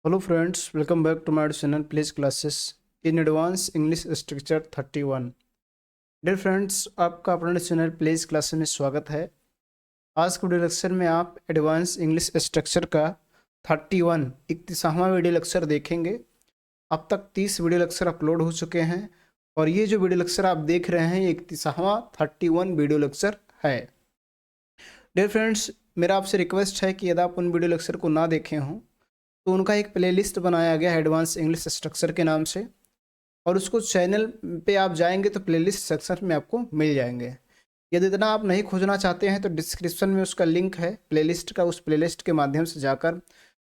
Hello friends, welcome back to my channel please classes in advance English structure 31। Dear friends, आपका अपने channel please classes में स्वागत है। आज के वीडियो लेक्चर में आप एडवांस इंग्लिश स्ट्रक्चर का 31 31वां वीडियो लेक्चर देखेंगे। अब तक 30 वीडियो लेक्चर अपलोड हो चुके हैं और ये जो वीडियो लेक्चर आप देख रहे हैं ये 31वां 31 वीडियो लेक्चर है। डियर फ्रेंड्स, मेरा आपसे रिक्वेस्ट है कि यदि आप उन वीडियो लेक्चर को ना देखे हों तो उनका एक प्लेलिस्ट बनाया गया है एडवांस इंग्लिश स्ट्रक्चर के नाम से, और उसको चैनल पे आप जाएंगे तो प्लेलिस्ट सेक्शन में आपको मिल जाएंगे। यदि इतना आप नहीं खोजना चाहते हैं तो डिस्क्रिप्शन में उसका लिंक है प्लेलिस्ट का, उस प्लेलिस्ट के माध्यम से जाकर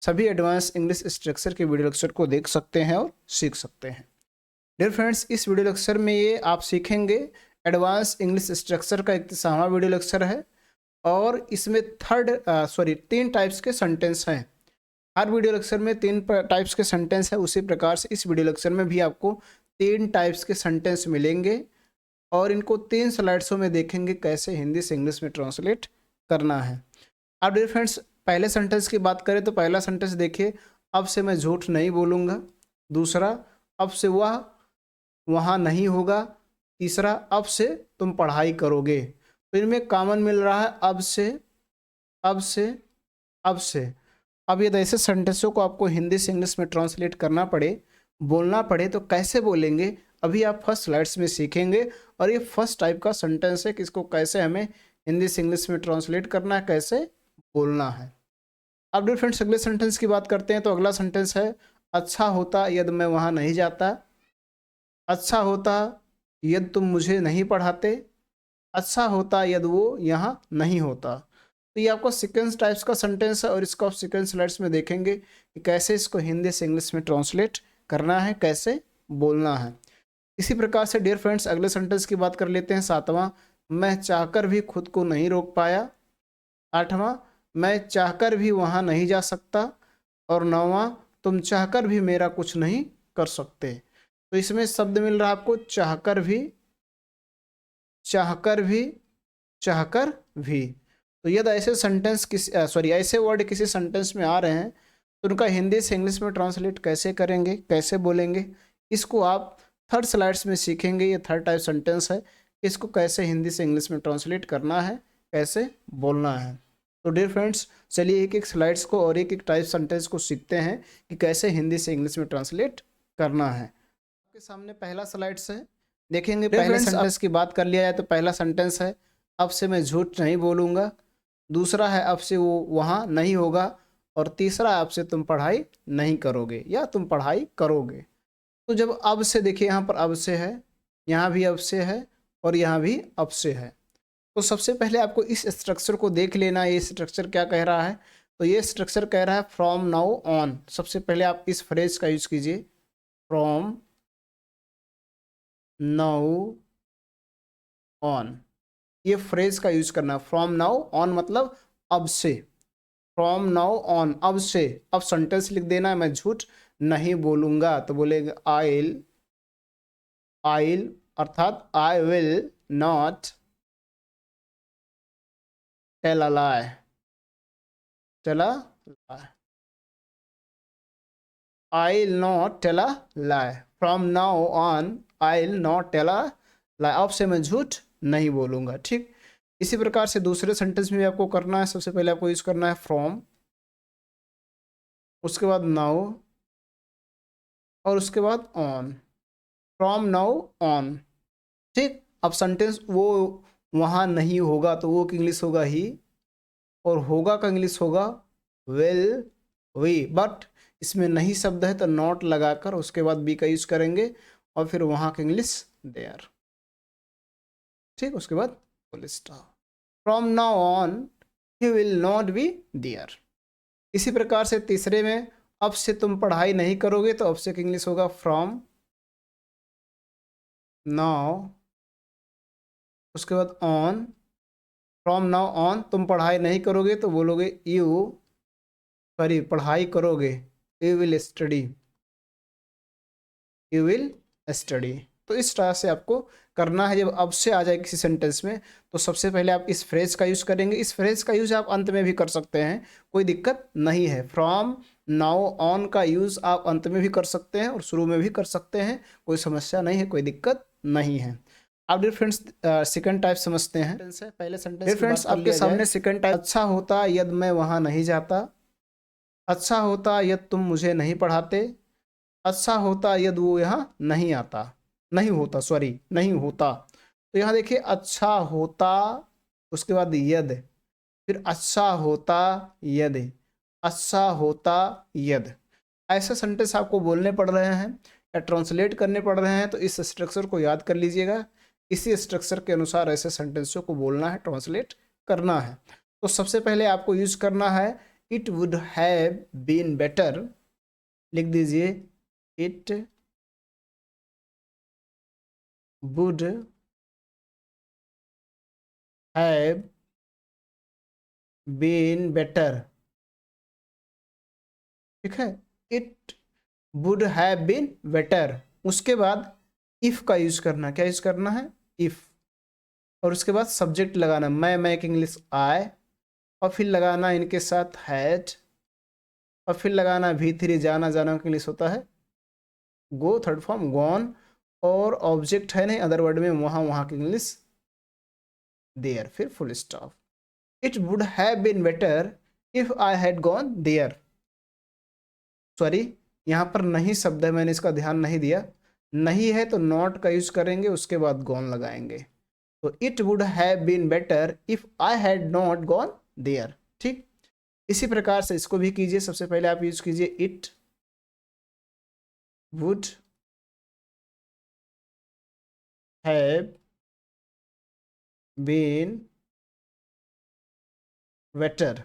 सभी एडवांस इंग्लिश स्ट्रक्चर के वीडियो लेक्चर को देख सकते हैं और सीख सकते हैं। डियर फ्रेंड्स, इस वीडियो लेक्चर में ये आप सीखेंगे एडवांस इंग्लिश स्ट्रक्चर का 31वां वीडियो लेक्चर है और इसमें तीन टाइप्स के सेंटेंस हैं। हर वीडियो लेक्चर में तीन टाइप्स के सेंटेंस है, उसी प्रकार से इस वीडियो लेक्चर में भी आपको तीन टाइप्स के सेंटेंस मिलेंगे और इनको तीन स्लाइड्सों में देखेंगे कैसे हिंदी से इंग्लिश में ट्रांसलेट करना है। अब डियर फ्रेंड्स, पहले सेंटेंस की बात करें तो पहला सेंटेंस देखिए, अब से मैं झूठ नहीं बोलूँगा। दूसरा, अब से वह वहाँ नहीं होगा। तीसरा, अब से तुम पढ़ाई करोगे। तो इनमें कॉमन मिल रहा है अब से, अब से, अब से। अब ये ऐसे सेंटेंसों को आपको हिंदी से इंग्लिश में ट्रांसलेट करना पड़े, बोलना पड़े तो कैसे बोलेंगे, अभी आप फर्स्ट स्लाइड्स में सीखेंगे। और ये फर्स्ट टाइप का सेंटेंस है कि इसको कैसे हमें हिंदी से इंग्लिश में ट्रांसलेट करना है, कैसे बोलना है। अब डियर फ्रेंड्स, अगले सेंटेंस की बात करते हैं तो अगला सेंटेंस है, अच्छा होता यदि मैं वहाँ नहीं जाता। अच्छा होता यदि तुम मुझे नहीं पढ़ाते। अच्छा होता यदि वो यहाँ नहीं होता। तो ये आपको सीक्वेंस टाइप्स का सेंटेंस है और इसको आप सीक्वेंस स्लाइड्स में देखेंगे कि कैसे इसको हिंदी से इंग्लिश में ट्रांसलेट करना है, कैसे बोलना है। इसी प्रकार से डियर फ्रेंड्स, अगले सेंटेंस की बात कर लेते हैं। सातवां, मैं चाहकर भी खुद को नहीं रोक पाया। आठवां, मैं चाहकर भी वहाँ नहीं जा सकता। और नौवां, तुम चाहकर भी मेरा कुछ नहीं कर सकते। तो इसमें शब्द मिल रहा है आपको चाहकर भी, चाहकर भी, चाहकर भी। तो यदि ऐसे सेंटेंस ऐसे वर्ड किसी सेंटेंस में आ रहे हैं तो उनका हिंदी से इंग्लिश में ट्रांसलेट कैसे करेंगे, कैसे बोलेंगे, इसको आप थर्ड स्लाइड्स में सीखेंगे। ये थर्ड टाइप सेंटेंस है, इसको कैसे हिंदी से इंग्लिश में ट्रांसलेट करना है, कैसे बोलना है। तो डियर फ्रेंड्स, चलिए एक एक स्लाइड्स को और एक एक टाइप सेंटेंस को सीखते हैं कि कैसे हिंदी से इंग्लिश में ट्रांसलेट करना है। आपके सामने पहला स्लाइड्स है, देखेंगे। पहले सेंटेंस की बात कर लिया जाए तो पहला सेंटेंस है, अब से मैं झूठ नहीं बोलूँगा। दूसरा है, अब से वो वहाँ नहीं होगा। और तीसरा है, अब से तुम पढ़ाई नहीं करोगे या तुम पढ़ाई करोगे। तो जब अब से देखिए, यहाँ पर अब से है, यहाँ भी अब से है और यहाँ भी अब से है। तो सबसे पहले आपको इस स्ट्रक्चर को देख लेना है, ये स्ट्रक्चर क्या कह रहा है। तो ये स्ट्रक्चर कह रहा है फ्रॉम नाउ ऑन। सबसे पहले आप इस फ्रेज का यूज कीजिए, फ्रॉम नाउ ऑन। ये फ्रेज का यूज करना, फ्रॉम नाउ ऑन मतलब अब से। फ्रॉम नाउ ऑन, अब से। अब सेंटेंस लिख देना है, मैं झूठ नहीं बोलूंगा। तो बोलेगा आइल, आइल अर्थात I will not tell a lie, tell a lie, I will not tell a lie. From now on I will not tell a lie, अब से मैं झूठ नहीं बोलूंगा। ठीक इसी प्रकार से दूसरे सेंटेंस में भी आपको करना है। सबसे पहले आपको यूज करना है फ्रॉम, उसके बाद नाउ और उसके बाद ऑन। From now on. ठीक, अब सेंटेंस वो वहाँ नहीं होगा तो वो का इंग्लिश होगा ही, और होगा का इंग्लिश होगा विल वी। बट इसमें नहीं शब्द है तो नॉट लगाकर उसके बाद बी का यूज करेंगे और फिर वहाँ का इंग्लिश देयर। ठीक, उसके बाद full stop. From now on he will not be there. इसी प्रकार से तीसरे में, अब से तुम पढ़ाई नहीं करोगे तो अब से का इंग्लिश होगा फ्रॉम नाउ, उसके बाद ऑन। फ्रॉम नाउ ऑन तुम पढ़ाई नहीं करोगे तो बोलोगे यू, सॉरी पढ़ाई करोगे, you will study, you will study. तो इस तरह से आपको करना है। जब अब से आ जाए किसी सेंटेंस में तो सबसे पहले आप इस फ्रेज का यूज़ करेंगे। इस फ्रेज का यूज़ आप अंत में भी कर सकते हैं, कोई दिक्कत नहीं है। फ्रॉम नाउ ऑन का यूज़ आप अंत में भी कर सकते हैं और शुरू में भी कर सकते हैं, कोई समस्या नहीं है, कोई दिक्कत नहीं है। अब डियर फ्रेंड्स सेकंड टाइप समझते हैं। पहले सेंटेंस डियर फ्रेंड्स आपके सामने सेकंड टाइप, अच्छा होता यदि मैं वहाँ नहीं जाता, अच्छा होता यदि तुम मुझे नहीं पढ़ाते, अच्छा होता यदि वो यहाँ नहीं आता, नहीं होता, सॉरी नहीं होता। तो यहाँ देखिए अच्छा होता, उसके बाद यद, फिर अच्छा होता यदि, अच्छा होता यदि। ऐसे सेंटेंस आपको बोलने पड़ रहे हैं या ट्रांसलेट करने पड़ रहे हैं, तो इस स्ट्रक्चर को याद कर लीजिएगा। इसी स्ट्रक्चर के अनुसार ऐसे सेंटेंसों को बोलना है, ट्रांसलेट करना है। तो सबसे पहले आपको यूज करना है it would have been better, लिख दीजिए it would have been better, ठीक है, it would have been better. उसके बाद इफ का यूज करना, क्या यूज करना है, इफ, और उसके बाद सब्जेक्ट लगाना, मैं की इंग्लिश आई, और फिर लगाना इनके साथ हैड, और फिर लगाना V3, जाना, जाना के इंग्लिश होता है गो, थर्ड फॉर्म गॉन, और ऑब्जेक्ट है नहीं अदर वर्ड में, वहाँ, वहाँ की इंग्लिश देयर, फिर full stop. It would have been better if I had gone there, sorry यहाँ पर नहीं शब्द है, मैंने इसका ध्यान नहीं दिया, नहीं है तो नॉट का यूज करेंगे, उसके बाद गॉन लगाएंगे। तो it would have been better if I had not gone there, ठीक। इसी प्रकार से इसको भी कीजिए। सबसे पहले आप यूज कीजिए it would have been better,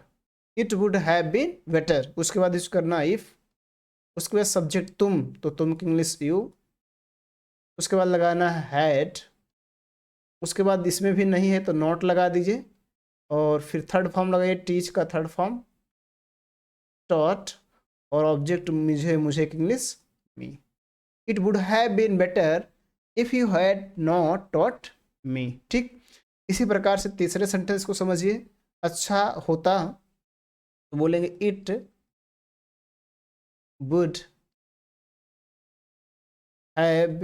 it would have been better. उसके बाद यूज करना इफ, उसके बाद सब्जेक्ट तुम, तो तुम की इंग्लिश यू, उसके बाद लगाना हैड, उसके बाद इसमें भी नहीं है तो नॉट लगा दीजिए, और फिर थर्ड फॉर्म लगाइए टीच का थर्ड फॉर्म टॉट, और ऑब्जेक्ट मुझे, मुझे की English me. It would have been better if you had not taught me, ठीक। इसी प्रकार से तीसरे सेंटेंस को समझिए। अच्छा होता तो बोलेंगे it would have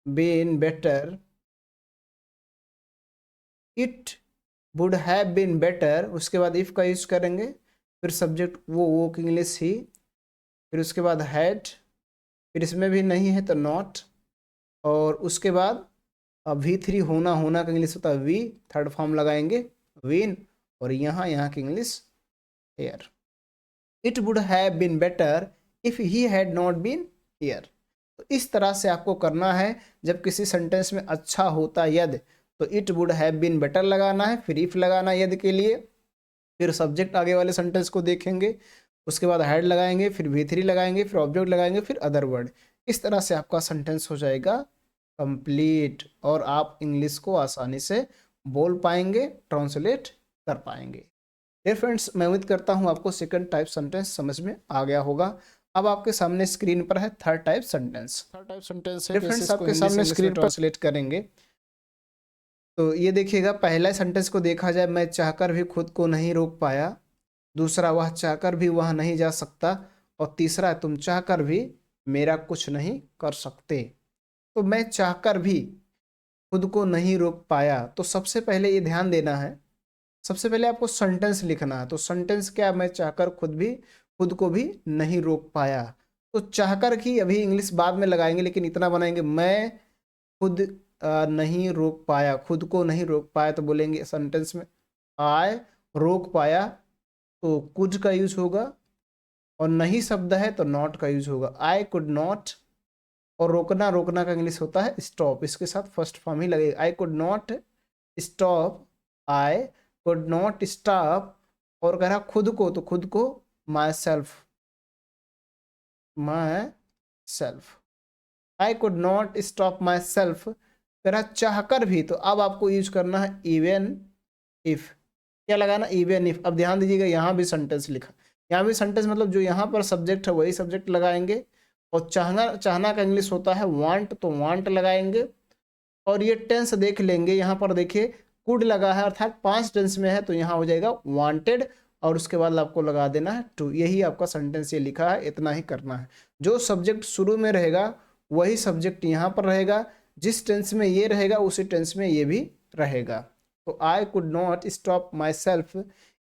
been better, it would have been better, उसके बाद इफ का यूज करेंगे, फिर सब्जेक्ट वो की इंग्लिश ही, फिर उसके बाद हैड, फिर इसमें भी नहीं है तो नॉट, और उसके बाद V3 होना, होना का इंग्लिश होता है वी, थर्ड फॉर्म लगाएंगे विन, और यहाँ की English here. It would have been better if he had not been here. तो इस तरह से आपको करना है। जब किसी सेंटेंस में अच्छा होता यदि, तो it would have been better लगाना है, फिर इफ लगाना यदि के लिए, फिर सब्जेक्ट आगे वाले सेंटेंस को देखेंगे, उसके बाद हैड लगाएंगे, फिर V3 लगाएंगे, फिर ऑब्जेक्ट लगाएंगे, फिर अदर वर्ड। इस तरह से आपका सेंटेंस हो जाएगा कंप्लीट, और आप इंग्लिश को आसानी से बोल पाएंगे, ट्रांसलेट कर पाएंगे। डियर फ्रेंड्स, मैं उम्मीद करता हूं आपको सेकंड टाइप सेंटेंस समझ में आ गया होगा। अब आपके सामने स्क्रीन पर है third type sentence. Third type sentence है, फ्रेंड्स आपके सामने स्क्रीन पर ट्रांसलेट करेंगे। तो ये देखिएगा, पहला सेंटेंस को देखा जाए, मैं चाहकर भी खुद को नहीं रोक पाया, दूसरा वह चाहकर भी वह नहीं जा सकता, और तीसरा तुम चाहकर भी मेरा कुछ नहीं कर सकते। तो मैं चाहकर भी खुद को नहीं रोक पाया, तो सबसे पहले ये ध्यान देना है, सबसे पहले आपको सेंटेंस लिखना है। तो सेंटेंस क्या, मैं चाहकर खुद को भी नहीं रोक पाया। तो चाहकर की अभी इंग्लिश बाद में लगाएंगे, लेकिन इतना बनाएंगे, मैं खुद नहीं रोक पाया, खुद को नहीं रोक पाया, तो बोलेंगे सेंटेंस में आई रोक पाया, तो कुड का यूज होगा, और नहीं शब्द है तो नॉट का यूज होगा, आई कुड नॉट। और रोकना, रोकना का इंग्लिश होता है स्टॉप, इसके साथ फर्स्ट फॉर्म ही लगेगा, आई could not stop, I could not stop. और कह रहा खुद को, तो खुद को my self, I could not stop my self. कह रहा चाहकर भी, तो अब आपको यूज करना है इवन इफ, क्या लगाना, इवन इफ। अब ध्यान दीजिएगा, यहाँ भी सेंटेंस लिखा, यहाँ भी सेंटेंस मतलब जो यहाँ पर सब्जेक्ट है वही सब्जेक्ट लगाएंगे, और चाहना, चाहना का इंग्लिश होता है वांट, तो वांट लगाएंगे। और ये टेंस देख लेंगे, यहाँ पर देखिए कुड लगा है अर्थात पास्ट टेंस में है, तो यहाँ हो जाएगा वांटेड और उसके बाद आपको लगा देना है टू। यही आपका सेंटेंस ये लिखा है, इतना ही करना है। जो सब्जेक्ट शुरू में रहेगा वही सब्जेक्ट यहाँ पर रहेगा, जिस टेंस में ये रहेगा उसी टेंस में ये भी रहेगा। तो I could not stop myself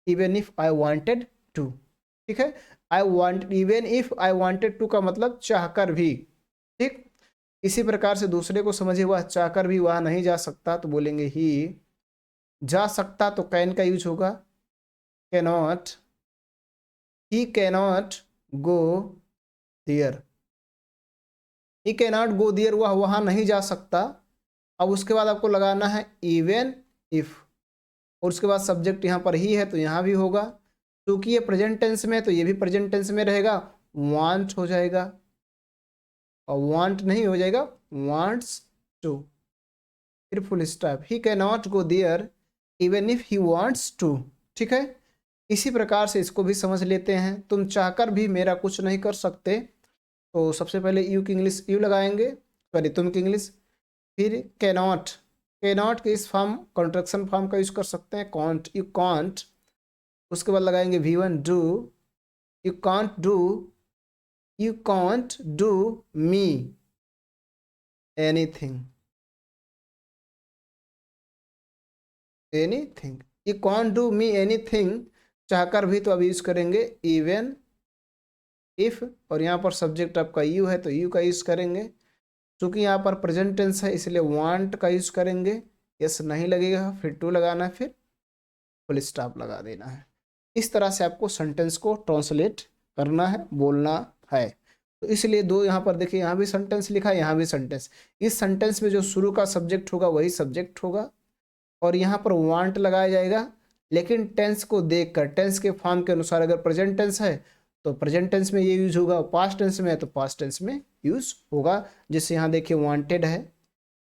even if I wanted to. ठीक है, I want, even if I wanted to का मतलब चाहकर भी। ठीक, इसी प्रकार से दूसरे को समझिए, वह चाहकर भी वह नहीं जा सकता, तो बोलेंगे ही जा सकता, तो कैन का यूज होगा, cannot, he cannot go there, he cannot go there, वह वहां नहीं जा सकता। अब उसके बाद आपको लगाना है इवन इफ, और उसके बाद सब्जेक्ट यहाँ पर ही है तो यहाँ भी होगा, क्योंकि ये प्रेजेंट टेंस में है तो ये भी प्रेजेंट टेंस में रहेगा, वांट हो जाएगा, और वांट नहीं हो जाएगा वांट्स टू, फिर full stop, he can not go there even if he wants to. ठीक है, इसी प्रकार से इसको भी समझ लेते हैं, तुम चाहकर भी मेरा कुछ नहीं कर सकते। तो सबसे पहले यू की इंग्लिश यू लगाएंगे, सॉरी तुम की इंग्लिश, फिर कैनॉट, कैनॉट के इस फॉर्म कॉन्ट्रैक्शन फॉर्म का यूज कर सकते हैं, कॉन्ट, यू कॉन्ट, उसके बाद लगाएंगे V1 do, you can't do, you can't do me anything, anything, you can't do me anything, चाहकर भी तो अभी यूज करेंगे इवन इफ, और यहाँ पर सब्जेक्ट आपका यू है तो यू का यूज करेंगे, क्योंकि यहाँ पर प्रेजेंट टेंस है इसलिए वांट का यूज करेंगे, यस नहीं लगेगा, फिर टू लगाना है, फिर फुल स्टॉप लगा देना है। इस तरह से आपको सेंटेंस को ट्रांसलेट करना है, बोलना है। तो इसलिए दो यहाँ पर देखिए, यहाँ भी सेंटेंस लिखा है, यहाँ भी सेंटेंस, इस सेंटेंस में जो शुरू का सब्जेक्ट होगा वही सब्जेक्ट होगा, और यहाँ पर वांट लगाया जाएगा, लेकिन टेंस को देखकर, टेंस के फॉर्म के अनुसार, अगर प्रेजेंट टेंस है तो प्रेजेंट टेंस में ये यूज होगा, पास्ट टेंस में है तो पास्ट टेंस में यूज होगा। जैसे यहाँ देखिए वांटेड है,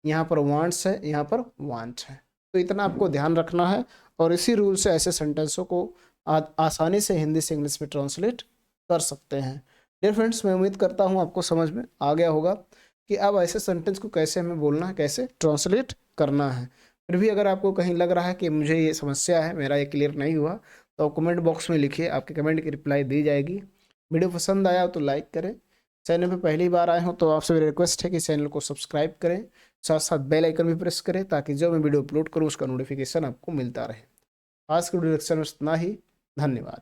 यहाँ पर वांट्स है, यहाँ पर वांट है, तो इतना आपको ध्यान रखना है, और इसी रूल से ऐसे सेंटेंसों को आसानी से हिंदी से इंग्लिश में ट्रांसलेट कर सकते हैं। डियर फ्रेंड्स, मैं उम्मीद करता हूँ आपको समझ में आ गया होगा कि अब ऐसे सेंटेंस को कैसे हमें बोलना है, कैसे ट्रांसलेट करना है। फिर भी अगर आपको कहीं लग रहा है कि मुझे ये समस्या है, मेरा ये क्लियर नहीं हुआ, तो कमेंट बॉक्स में लिखिए, आपके कमेंट की रिप्लाई दी जाएगी। वीडियो पसंद आया हो तो लाइक करें, चैनल पर पहली बार आए हो तो आपसे मेरी रिक्वेस्ट है कि चैनल को सब्सक्राइब करें, साथ साथ बेल आइकन भी प्रेस करें, ताकि जब मैं वीडियो अपलोड करूँ उसका नोटिफिकेशन आपको मिलता रहे। आज के वीडियो लेक्चर में इतना ही, धन्यवाद।